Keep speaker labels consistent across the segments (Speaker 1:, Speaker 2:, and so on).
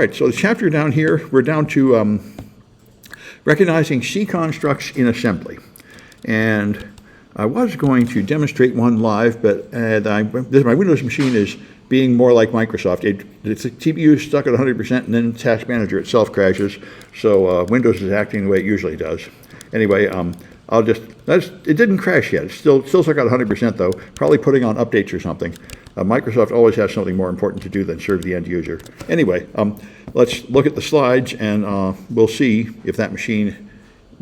Speaker 1: right, so the chapter down here, we're down to recognizing C constructs in assembly. And I was going to demonstrate one live, but my Windows machine is being more like Microsoft. It's the CPU is stuck at 100%, and then Task Manager itself crashes. So Windows is acting the way it usually does. Anyway, it didn't crash yet. It's still stuck at 100% though, probably putting on updates or something. Microsoft always has something more important to do than serve the end user. Anyway, let's look at the slides, and we'll see if that machine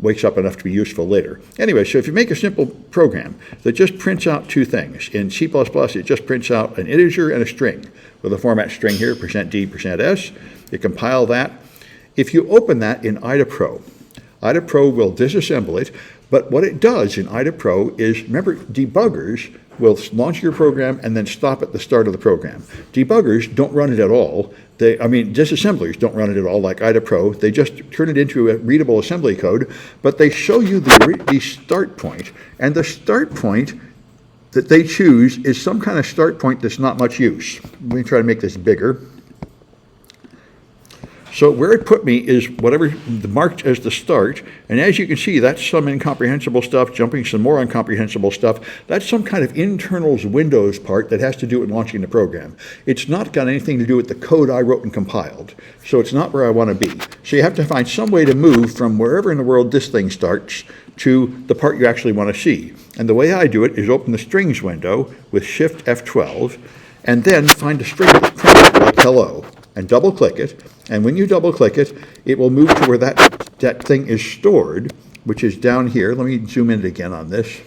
Speaker 1: wakes up enough to be useful later. Anyway, so if you make a simple program that just prints out two things, in C++, it just prints out an integer and a string with a format string here, %d, %s. You compile that. If you open that in IDA-Pro, IDA-Pro will disassemble it, but what it does in IDA-Pro is, remember, debuggers will launch your program and then stop at the start of the program. Debuggers don't run it at all. Disassemblers don't run it at all like IDA-Pro. They just turn it into a readable assembly code, but they show you the start point, and the start point that they choose is some kind of start point that's not much use. Let me try to make this bigger. So where it put me is whatever marked as the start, and as you can see, that's some incomprehensible stuff, jumping some more incomprehensible stuff. That's some kind of internals Windows part that has to do with launching the program. It's not got anything to do with the code I wrote and compiled, so it's not where I want to be. So you have to find some way to move from wherever in the world this thing starts to the part you actually want to see. And the way I do it is open the strings window with Shift F12, and then find a string that's printed like hello, and double click it. And when you double click it, it will move to where that thing is stored, which is down here. Let me zoom in again on this.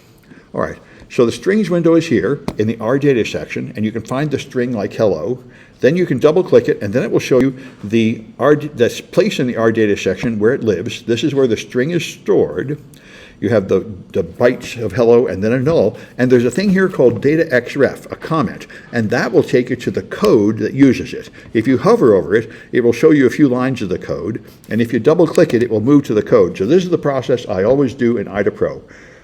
Speaker 1: All right, so the strings window is here in the R data section, and you can find the string like hello. Then you can double click it, and then it will show you the place in the R data section where it lives. This is where the string is stored. You have the bytes of hello and then a null, and there's a thing here called data xref, a comment, and that will take you to the code that uses it. If you hover over it, it will show you a few lines of the code, and if you double click it, it will move to the code. So this is the process I always do in IDA-Pro.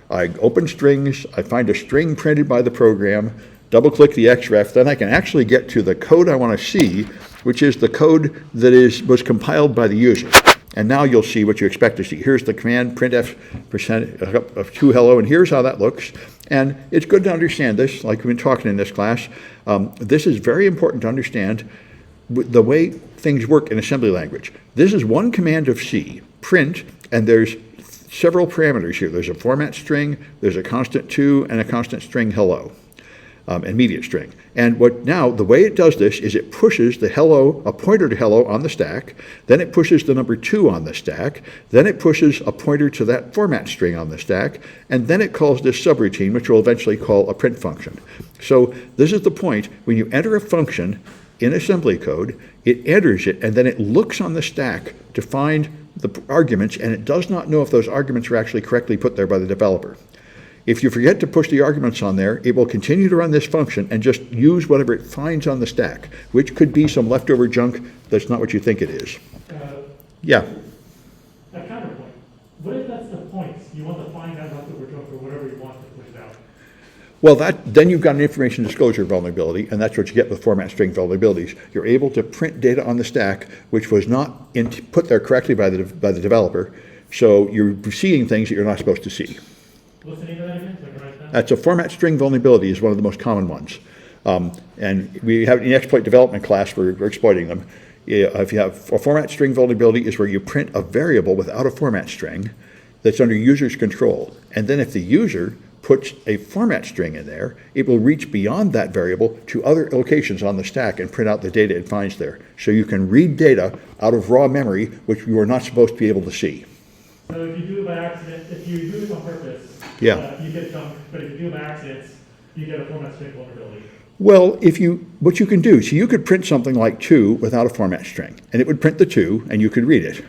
Speaker 1: I open strings, I find a string printed by the program, double click the xref, then I can actually get to the code I want to see, which is the code that was compiled by the user. And now you'll see what you expect to see. Here's the command printf %2 hello, and here's how that looks. And it's good to understand this, like we've been talking in this class. This is very important to understand the way things work in assembly language. This is one command of C, print, and there's several parameters here. There's a format string, there's a constant 2, and a constant string hello. Immediate string. And the way it does this is it pushes the hello, a pointer to hello on the stack, then it pushes the number 2 on the stack, then it pushes a pointer to that format string on the stack, and then it calls this subroutine, which will eventually call a print function. So this is the point. When you enter a function in assembly code, it enters it, and then it looks on the stack to find the arguments, and it does not know if those arguments are actually correctly put there by the developer. If you forget to push the arguments on there, it will continue to run this function and just use whatever it finds on the stack, which could be some leftover junk that's not what you think it is. Yeah?
Speaker 2: A counterpoint. What if that's the point? You want to find that leftover junk or whatever you want to push out?
Speaker 1: Well, then you've got an information disclosure vulnerability, and that's what you get with format string vulnerabilities. You're able to print data on the stack which was not put there correctly by the developer, so you're seeing things that you're not supposed to see.
Speaker 2: What's the name of that again?
Speaker 1: That's a format string vulnerability, is one of the most common ones. And we have in the exploit development class, we're exploiting them. If you have a format string vulnerability is where you print a variable without a format string that's under user's control. And then if the user puts a format string in there, it will reach beyond that variable to other locations on the stack and print out the data it finds there. So you can read data out of raw memory, which you are not supposed to be able to see.
Speaker 2: So if you do it by accident, if you do it on purpose, you get junk, but if you do it by accident, you get a format string vulnerability.
Speaker 1: Well, what you can do, so you could print something like 2 without a format string, and it would print the 2, and you could read it.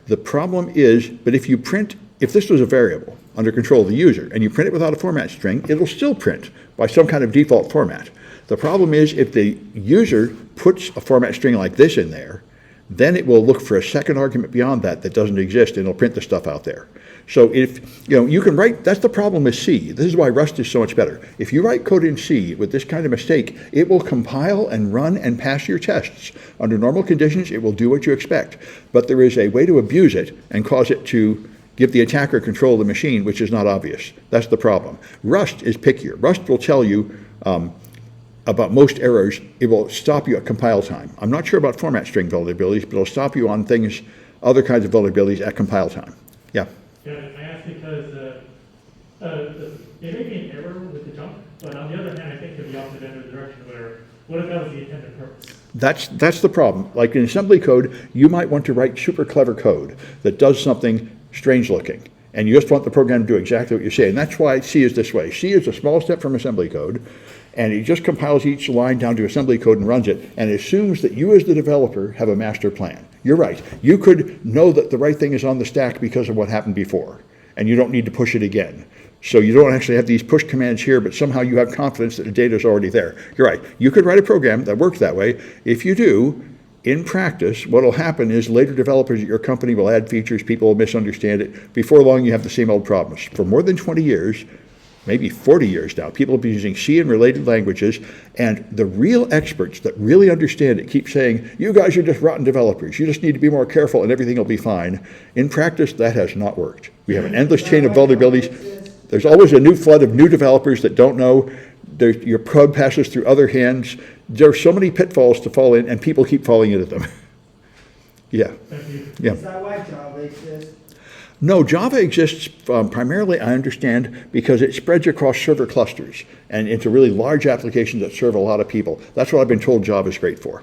Speaker 1: The problem is, but if this was a variable under control of the user, and you print it without a format string, it'll still print by some kind of default format. The problem is if the user puts a format string like this in there, then it will look for a second argument beyond that that doesn't exist, and it'll print the stuff out there. So if, you can write, that's the problem with C. This is why Rust is so much better. If you write code in C with this kind of mistake, it will compile and run and pass your tests. Under normal conditions, it will do what you expect. But there is a way to abuse it and cause it to give the attacker control of the machine, which is not obvious. That's the problem. Rust is pickier. Rust will tell you about most errors. It will stop you at compile time. I'm not sure about format string vulnerabilities, but it'll stop you on things, other kinds of vulnerabilities at compile time. Yeah.
Speaker 2: Yeah, I asked because it may be an error with the jump, but on the other hand, I think it could be opposite end of the direction where, what if that was the intended purpose?
Speaker 1: That's the problem. Like in assembly code, you might want to write super clever code that does something strange looking, and you just want the program to do exactly what you say. And that's why C is this way. C is a small step from assembly code, and it just compiles each line down to assembly code and runs it, and assumes that you as the developer have a master plan. You're right. You could know that the right thing is on the stack because of what happened before, and you don't need to push it again. So you don't actually have these push commands here, but somehow you have confidence that the data is already there. You're right. You could write a program that works that way. If you do, in practice, what will happen is later developers at your company will add features, people will misunderstand it. Before long, you have the same old problems. For more than 20 years, maybe 40 years now, people have been using C and related languages, and the real experts that really understand it keep saying, you guys are just rotten developers. You just need to be more careful and everything will be fine. In practice, that has not worked. We have an endless chain of vulnerabilities. There's always a new flood of new developers that don't know. Your code passes through other hands. There are so many pitfalls to fall in, and people keep falling into them. Yeah.
Speaker 2: Thank you.
Speaker 1: Yeah.
Speaker 3: Is that why Java exists?
Speaker 1: No, Java exists primarily, I understand, because it spreads across server clusters and into really large applications that serve a lot of people. That's what I've been told Java is great for.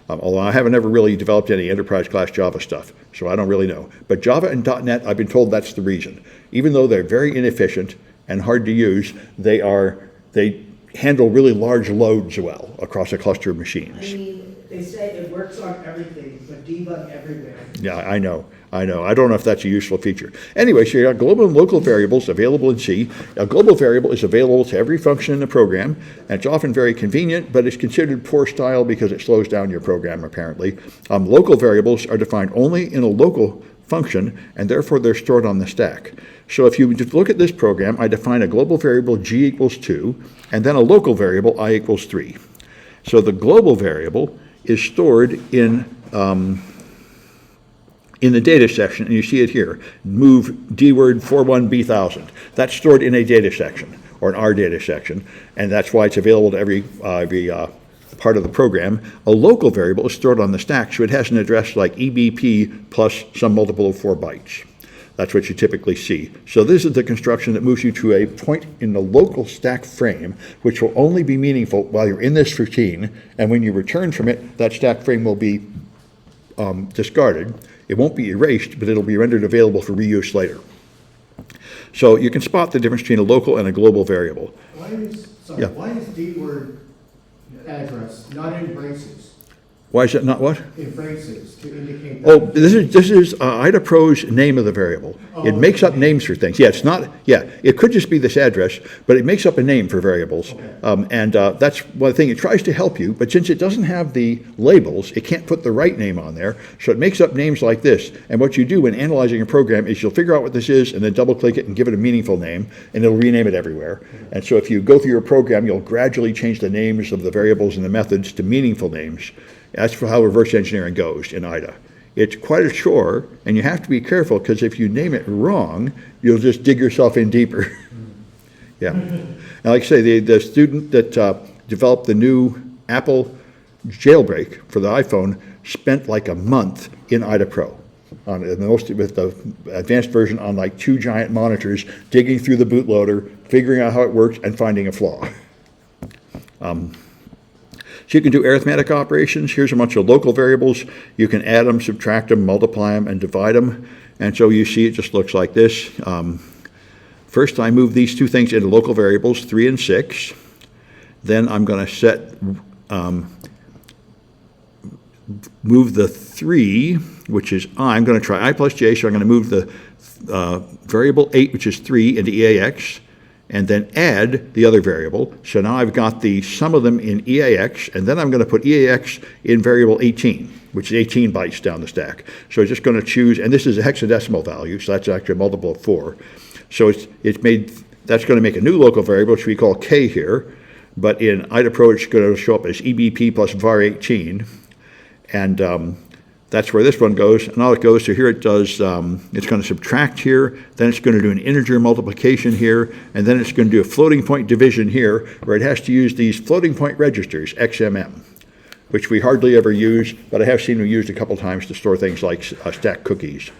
Speaker 1: Although I haven't ever really developed any enterprise class Java stuff, so I don't really know. But Java and .NET, I've been told that's the reason. Even though they're very inefficient and hard to use, they handle really large loads well across a cluster of machines.
Speaker 3: I mean, they say it works on everything, but debug everywhere.
Speaker 1: Yeah, I know. I don't know if that's a useful feature. Anyway, so you got global and local variables available in C. A global variable is available to every function in the program, and it's often very convenient, but it's considered poor style because it slows down your program, apparently. Local variables are defined only in a local function, and therefore they're stored on the stack. So if you look at this program, I define a global variable G equals 2, and then a local variable I equals 3. So the global variable is stored in the data section, and you see it here, move dword 41b1000. That's stored in a data section, or an R data section, and that's why it's available to every part of the program. A local variable is stored on the stack, so it has an address like EBP plus some multiple of 4 bytes. That's what you typically see. So this is the construction that moves you to a point in the local stack frame, which will only be meaningful while you're in this routine, and when you return from it, that stack frame will be discarded. It won't be erased, but it'll be rendered available for reuse later. So you can spot the difference between a local and a global variable.
Speaker 4: Why is dword address not in braces?
Speaker 1: Why is that not what?
Speaker 4: In braces to indicate that.
Speaker 1: Oh, this is IDA Pro's name of the variable. It makes up names for things. Yeah, it's not. Yeah, it could just be this address, but it makes up a name for variables, and that's one thing. It tries to help you, but since it doesn't have the labels, it can't put the right name on there. So it makes up names like this. And what you do when analyzing a program is you'll figure out what this is, and then double-click it and give it a meaningful name, and it'll rename it everywhere. And so if you go through your program, you'll gradually change the names of the variables and the methods to meaningful names. That's how reverse engineering goes in IDA. It's quite a chore, and you have to be careful because if you name it wrong, you'll just dig yourself in deeper. Yeah. And like I say, the student that developed the new Apple jailbreak for the iPhone spent like a month in IDA Pro with the advanced version on like 2 giant monitors, digging through the bootloader, figuring out how it works, and finding a flaw. So you can do arithmetic operations. Here's a bunch of local variables. You can add them, subtract them, multiply them, and divide them. And so you see it just looks like this. First, I move these 2 things into local variables, 3 and 6. Then I'm going to set, move the 3, which is I'm going to try I plus j, so I'm going to move the variable 8, which is 3, into EAX. and then add the other variable. So now I've got the sum of them in EAX, and then I'm going to put EAX in variable 18, which is 18 bytes down the stack. So it's just going to choose, and this is a hexadecimal value, so that's actually a multiple of 4. So that's going to make a new local variable, which we call K here, but in IDAPRO it's going to show up as EBP plus var 18, and that's where this one goes, and all it goes to here it does, it's going to subtract here, then it's going to do an integer multiplication here, and then it's going to do a floating point division here, where it has to use these floating point registers, XMM, which we hardly ever use, but I have seen them used a couple times to store things like stack cookies.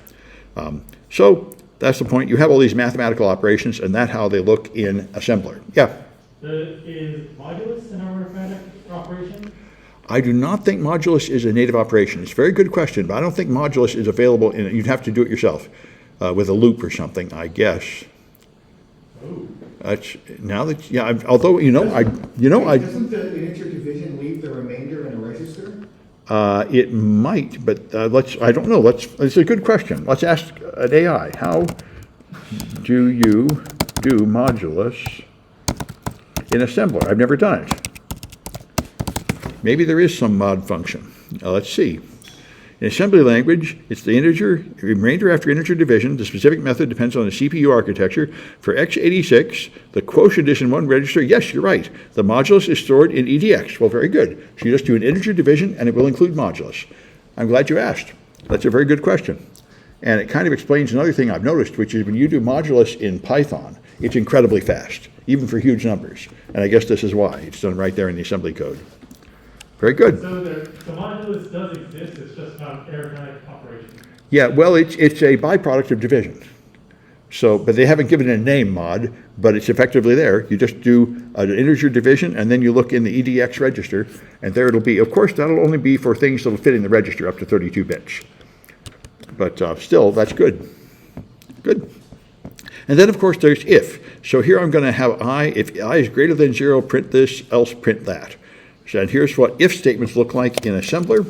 Speaker 1: So that's the point. You have all these mathematical operations, and that's how they look in assembler. Yeah?
Speaker 2: Is modulus an arithmetic operation?
Speaker 1: I do not think modulus is a native operation. It's a very good question, but I don't think modulus is available in it. You'd have to do it yourself with a loop or something, I guess.
Speaker 2: Oh.
Speaker 1: Now that, yeah, although,
Speaker 4: Doesn't the integer division leave the remainder in a register?
Speaker 1: it might, but I don't know. It's a good question. Let's ask an AI. How do you do modulus in assembler? I've never done it. Maybe there is some mod function. Let's see. In assembly language, it's the integer, remainder after integer division. The specific method depends on the CPU architecture. For x86, the quotient is in one register. Yes, you're right. The modulus is stored in EDX. Well, very good. So you just do an integer division, and it will include modulus. I'm glad you asked. That's a very good question. And it kind of explains another thing I've noticed, which is when you do modulus in Python, it's incredibly fast, even for huge numbers. And I guess this is why. It's done right there in the assembly code. Very good.
Speaker 2: So the modulus does exist, it's just not an arithmetic operation.
Speaker 1: Yeah, well, it's a byproduct of division. So, but they haven't given it a name, mod, but it's effectively there. You just do an integer division, and then you look in the EDX register, and there it'll be. Of course, that'll only be for things that'll fit in the register up to 32 bits. But still, that's good. Good. And then, of course, there's if. So here I'm going to have I. If I is greater than 0, print this, else print that. So, and here's what if statements look like in assembler.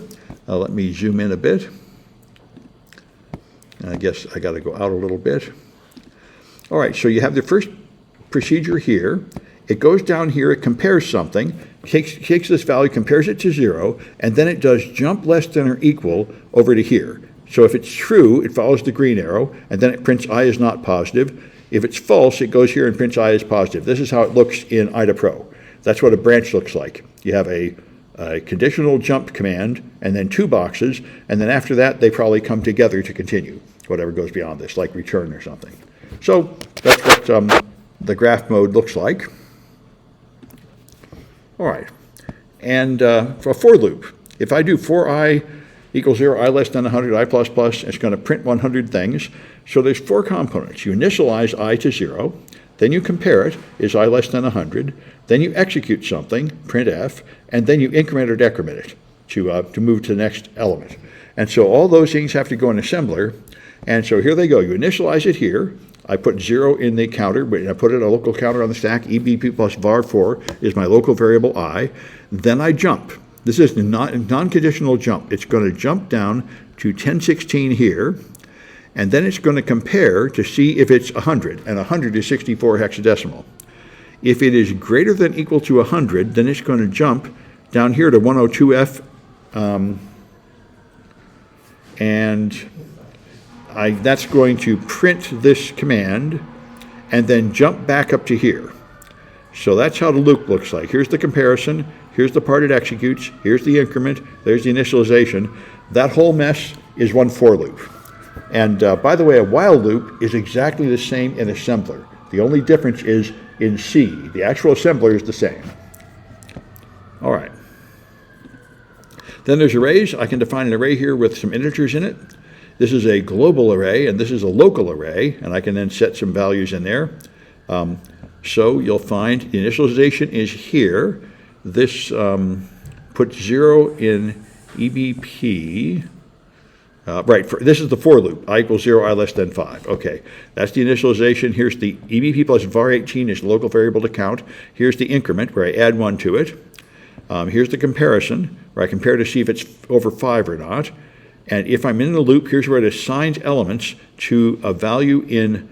Speaker 1: Let me zoom in a bit. I guess I got to go out a little bit. All right, so you have the first procedure here. It goes down here, it compares something, takes this value, compares it to 0, and then it does jump less than or equal over to here. So if it's true, it follows the green arrow, and then it prints I is not positive. If it's false, it goes here and prints I is positive. This is how it looks in IDAPRO. That's what a branch looks like. You have a conditional jump command, and then 2 boxes, and then after that, they probably come together to continue, whatever goes beyond this, like return or something. So that's what the graph mode looks like. All right. And for a for loop, if I do for I equals 0, I less than 100, I plus plus, it's going to print 100 things. So there's 4 components. You initialize I to 0, then you compare it, is I less than 100, then you execute something, printf, and then you increment or decrement it to move to the next element. And so all those things have to go in assembler. And so here they go. You initialize it here. I put 0 in the counter, but I put it a local counter on the stack. EBP plus var4 is my local variable I. Then I jump. This is a non-conditional jump. It's going to jump down to 1016 here, and then it's going to compare to see if it's 100, and 100 is 64 hexadecimal. If it is greater than or equal to 100, then it's going to jump down here to 102F, and that's going to print this command and then jump back up to here. So that's how the loop looks like. Here's the comparison. Here's the part it executes. Here's the increment. There's the initialization. That whole mess is one for loop. And by the way, a while loop is exactly the same in assembler. The only difference is in C. The actual assembler is the same. All right. Then there's arrays. I can define an array here with some integers in it. This is a global array, and this is a local array, and I can then set some values in there. So you'll find the initialization is here. This puts 0 in EBP. This is the for loop. I equals 0, I less than 5. Okay, that's the initialization. Here's the EBP plus var18 is the local variable to count. Here's the increment, where I add 1 to it. Here's the comparison, where I compare to see if it's over 5 or not. And if I'm in the loop, here's where it assigns elements to a value in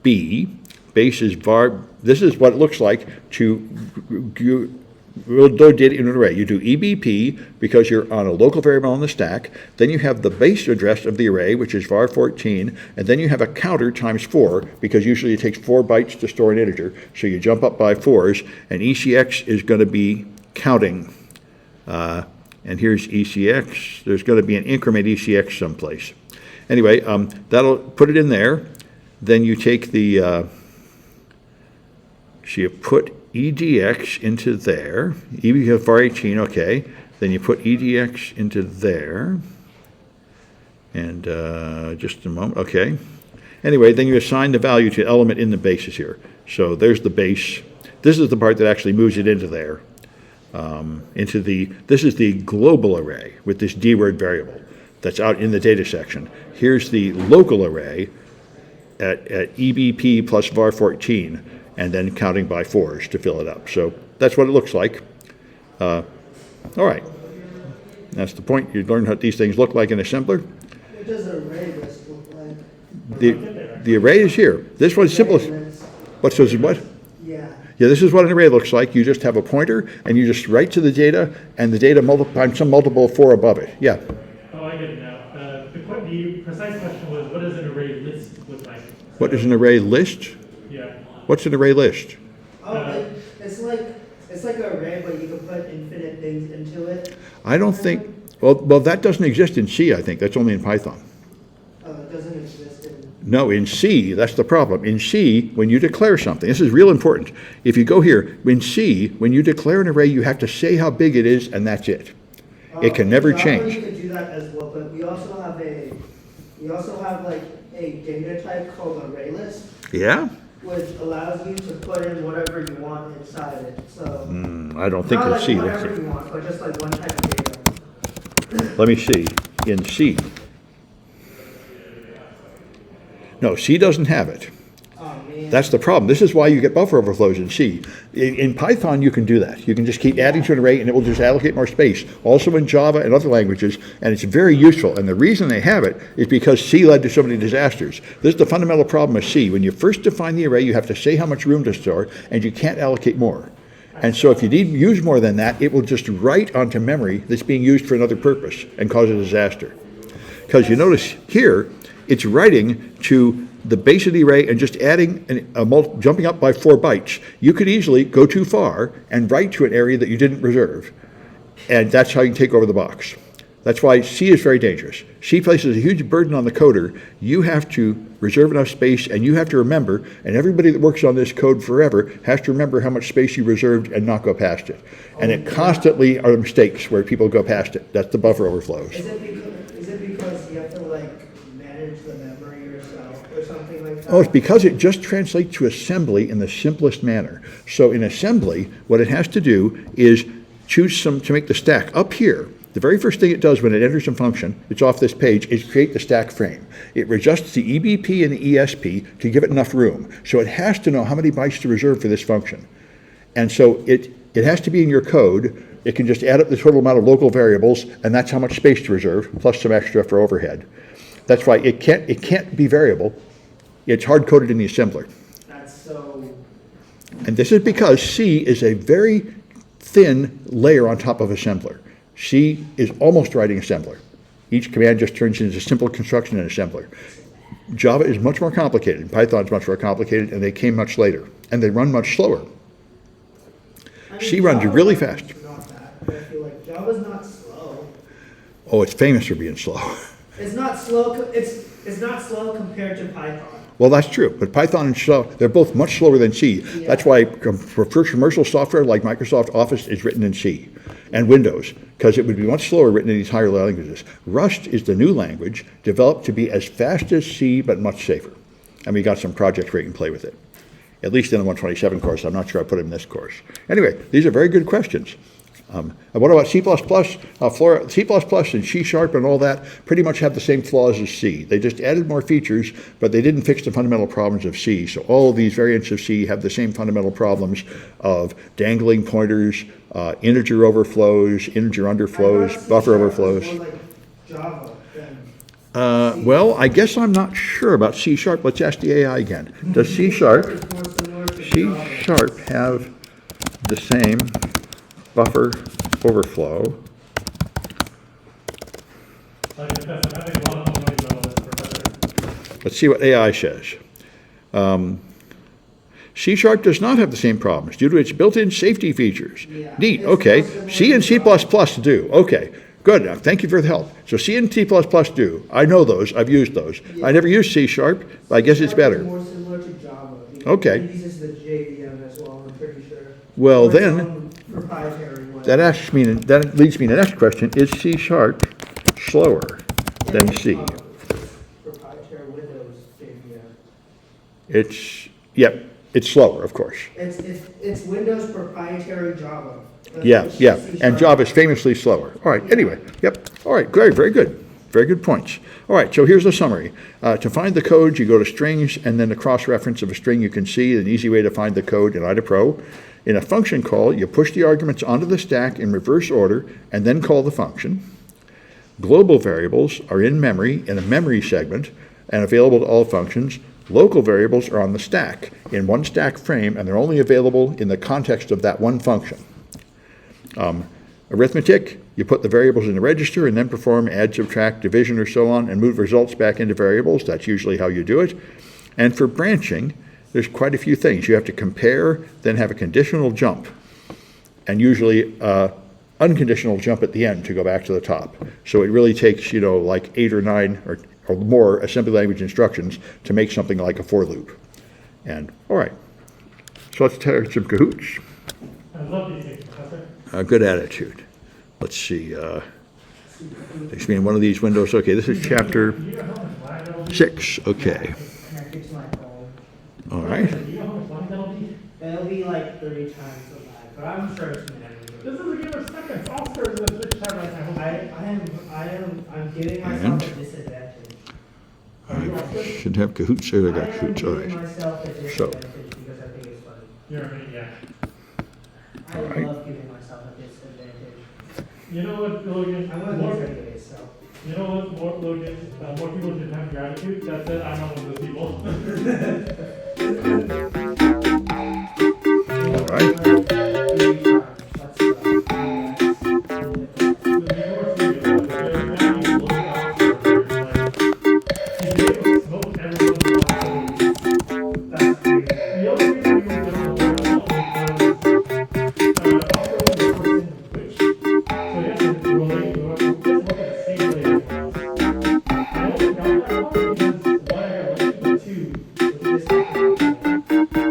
Speaker 1: B, base is var, this is what it looks like to load data in an array. You do EBP because you're on a local variable on the stack, then you have the base address of the array, which is var 14, and then you have a counter times 4, because usually it takes 4 bytes to store an integer, so you jump up by 4s, and ECX is going to be counting. And here's ECX. There's going to be an increment ECX someplace. Anyway, that'll put it in there. Then you take the, so you put EDX into there. EBP var 18, okay. Then you put EDX into there. And just a moment, okay. Anyway, then you assign the value to element in the bases here. So there's the base. This is the part that actually moves it into there. This is the global array with this dword variable that's out in the data section. Here's the local array at EBP plus var 14, and then counting by 4s to fill it up. So that's what it looks like. All right. That's the point. You learn what these things look like in assembler.
Speaker 3: What does an array list look like?
Speaker 1: The array is here. This one's simple. What, so is what?
Speaker 3: Yeah.
Speaker 1: Yeah, this is what an array looks like. You just have a pointer, and you just write to the data, and the data times some multiple of 4 above it. Yeah.
Speaker 2: Oh, I get it now. The precise question was, what does an array list look like?
Speaker 1: What is an array list?
Speaker 2: Yeah.
Speaker 1: What's an array list?
Speaker 3: Oh, it's like an array, but you can put infinite things into it.
Speaker 1: I don't think, well, that doesn't exist in C, I think. That's only in Python.
Speaker 3: It doesn't exist in.
Speaker 1: No, in C, that's the problem. In C, when you declare something, this is real important. If you go here, in C, when you declare an array, you have to say how big it is, and that's it. It can never
Speaker 3: Java,
Speaker 1: change.
Speaker 3: You can do that as well, but we also have like a data type called array list,
Speaker 1: Yeah?
Speaker 3: which allows you to put in whatever you want inside it. So
Speaker 1: I don't think
Speaker 3: not
Speaker 1: in
Speaker 3: like
Speaker 1: C.
Speaker 3: whatever you want, but just like one type of data.
Speaker 1: Let me see. In C. No, C doesn't have it.
Speaker 3: Oh man.
Speaker 1: That's the problem. This is why you get buffer overflows in C. In Python, you can do that. You can just keep adding to an array, and it will just allocate more space. Also in Java and other languages, and it's very useful. And the reason they have it is because C led to so many disasters. This is the fundamental problem with C. When you first define the array, you have to say how much room to store, and you can't allocate more. And so if you need to use more than that, it will just write onto memory that's being used for another purpose and cause a disaster. Because you notice here, it's writing to the base of the array and just adding jumping up by 4 bytes. You could easily go too far and write to an area that you didn't reserve. And that's how you take over the box. That's why C is very dangerous. C places a huge burden on the coder. You have to reserve enough space, and you have to remember, and everybody that works on this code forever has to remember how much space you reserved and not go past it. And it constantly are mistakes where people go past it. That's the buffer overflows.
Speaker 3: Is it because you have to like manage the memory yourself or something like that?
Speaker 1: Oh, it's because it just translates to assembly in the simplest manner. So in assembly, what it has to do is choose to make the stack up here. The very first thing it does when it enters a function, it's off this page, is create the stack frame. It adjusts the EBP and the ESP to give it enough room. So it has to know how many bytes to reserve for this function. And so it has to be in your code. It can just add up the total amount of local variables, and that's how much space to reserve, plus some extra for overhead. That's why it can't be variable. It's hard-coded in the assembler.
Speaker 3: That's so.
Speaker 1: And this is because C is a very thin layer on top of assembler. C is almost writing assembler. Each command just turns into simple construction in assembler. Java is much more complicated. Python is much more complicated, and they came much later. And they run much slower.
Speaker 3: I mean,
Speaker 1: C runs
Speaker 3: Java
Speaker 1: really
Speaker 3: is
Speaker 1: fast.
Speaker 3: Not that, but I feel like Java's not slow.
Speaker 1: Oh, it's famous for being slow.
Speaker 3: It's not slow. It's not slow compared to Python.
Speaker 1: Well, that's true, but Python and C, they're both much slower than C.
Speaker 3: Yeah.
Speaker 1: That's why for commercial software like Microsoft Office is written in C, and Windows, because it would be much slower written in these higher languages. Rust is the new language developed to be as fast as C, but much safer. And we got some projects where you can play with it. At least in the 127 course. I'm not sure I put it in this course. Anyway, these are very good questions. And what about C++? C++ and C# and all that pretty much have the same flaws as C. They just added more features, but they didn't fix the fundamental problems of C. So all of these variants of C have the same fundamental problems of dangling pointers, integer overflows, integer underflows, buffer overflows.
Speaker 3: More like Java than
Speaker 1: Well, I guess I'm not sure about C#. Let's ask the AI again. Does C#
Speaker 3: It's more similar to Java.
Speaker 1: have the same buffer overflow?
Speaker 2: So I confess, I'm having a lot of fun learning about all this, Professor.
Speaker 1: Let's see what AI says. C# does not have the same problems due to its built-in safety features.
Speaker 3: Yeah.
Speaker 1: Neat,
Speaker 3: It's
Speaker 1: okay.
Speaker 3: more similar
Speaker 1: C and
Speaker 3: to
Speaker 1: C++
Speaker 3: Java.
Speaker 1: do, okay. Good, thank you for the help. So C and C++ do. I know those, I've used those.
Speaker 3: Yeah.
Speaker 1: I never used C#, but I guess it's
Speaker 3: C#
Speaker 1: better.
Speaker 3: is more similar to Java. because
Speaker 1: Okay.
Speaker 3: It uses the JVM as well, I'm pretty sure.
Speaker 1: Well,
Speaker 3: Or its
Speaker 1: then,
Speaker 3: own proprietary one.
Speaker 1: that leads me to the next question. Is C# slower than C?
Speaker 3: Proprietary Windows JVM.
Speaker 1: It's slower, of course.
Speaker 3: It's Windows proprietary Java.
Speaker 1: Yeah, yeah,
Speaker 3: C#
Speaker 1: and Java is famously slower. All right, anyway, yep, all right, great, very good. Very good points. All right, so here's the summary. To find the code, you go to strings, and then the cross-reference of a string you can see, an easy way to find the code in IDA Pro. In a function call, you push the arguments onto the stack in reverse order, and then call the function. Global variables are in memory, in a memory segment, and available to all functions. Local variables are on the stack, in one stack frame, and they're only available in the context of that one function. Arithmetic, you put the variables in the register and then perform add, subtract, division, or so on, and move results back into variables. That's usually how you do it. And for branching, there's quite a few things. You have to compare, then have a conditional jump, and usually unconditional jump at the end to go back to the top. So it really takes, like 8 or 9 or more assembly language instructions to make something like a for loop. And, all right, so let's tear some cahoots.
Speaker 2: I love these things, Professor.
Speaker 1: A good attitude. Let's see. Expand one of these windows. Okay, this is chapter
Speaker 2: Do you know how much lag that'll be?
Speaker 1: 6. Okay.
Speaker 3: And I fix my phone.
Speaker 1: All right.
Speaker 2: Do you know how much lag that'll be?
Speaker 3: It'll be like 30 times the lag, but I'm sure it's manageable.
Speaker 2: This is a game of seconds. Oscars in the Twitch chat right now.
Speaker 3: I'm giving myself
Speaker 1: And?
Speaker 3: a disadvantage.
Speaker 1: I should have cahoots. There, I got
Speaker 3: am
Speaker 1: cahoots. All
Speaker 3: giving
Speaker 1: right.
Speaker 3: myself a
Speaker 1: So.
Speaker 3: disadvantage because I think it's funny.
Speaker 2: You're a maniac.
Speaker 3: I
Speaker 1: All right.
Speaker 3: love giving myself a disadvantage.
Speaker 2: You know what, Logan?
Speaker 3: I'm gonna
Speaker 2: More,
Speaker 3: lose anyway, so.
Speaker 2: you know what, Logan? More people should have gratitude. That's it. I'm not one of those people.
Speaker 1: All right.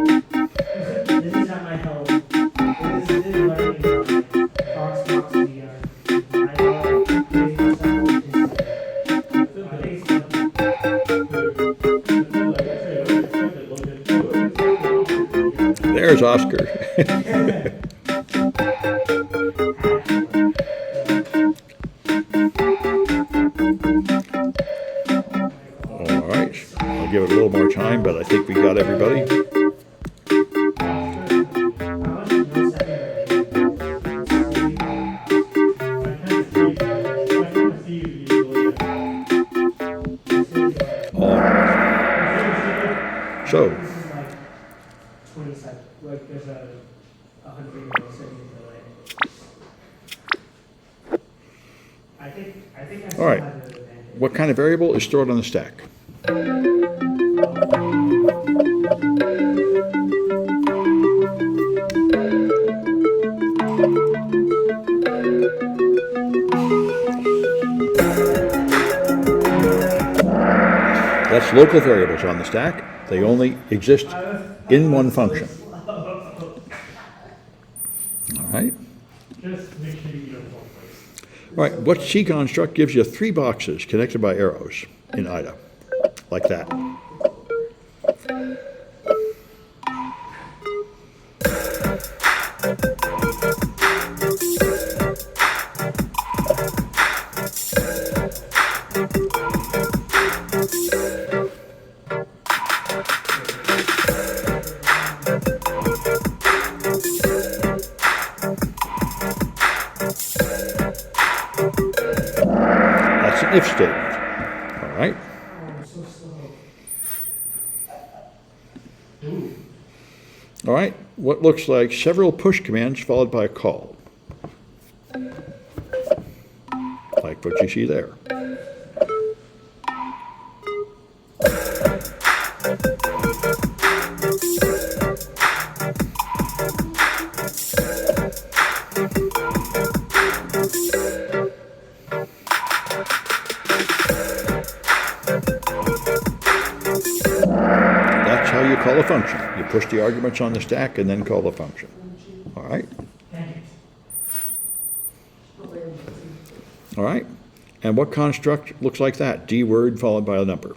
Speaker 3: This is at my home. This is learning Fox VR. I love giving myself a disadvantage. I think it's fun.
Speaker 1: There's Oscar. All right. I'll give it a little more time, but I think we got everybody. All right. So,
Speaker 3: This is like 20 seconds. Like there's a 100 millisecond delay. I think I still
Speaker 1: All right.
Speaker 3: have an advantage.
Speaker 1: what kind of variable is stored on the stack? That's local variables on the stack. They only exist in one function. All right.
Speaker 2: Just make sure you don't fall place.
Speaker 1: All right, what C construct gives you 3 boxes connected by arrows in IDA? Like that. That's an if statement. All right?
Speaker 3: Oh, I'm so slow.
Speaker 2: Ooh.
Speaker 1: All right, what looks like several push commands followed by a call. Like what you see there. That's how you call a function. You push the arguments on the stack and then call the function. All right?
Speaker 2: Dang it.
Speaker 1: All right. And what construct looks like that? D word followed by a number.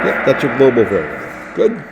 Speaker 1: Yep, that's a global variable. Good.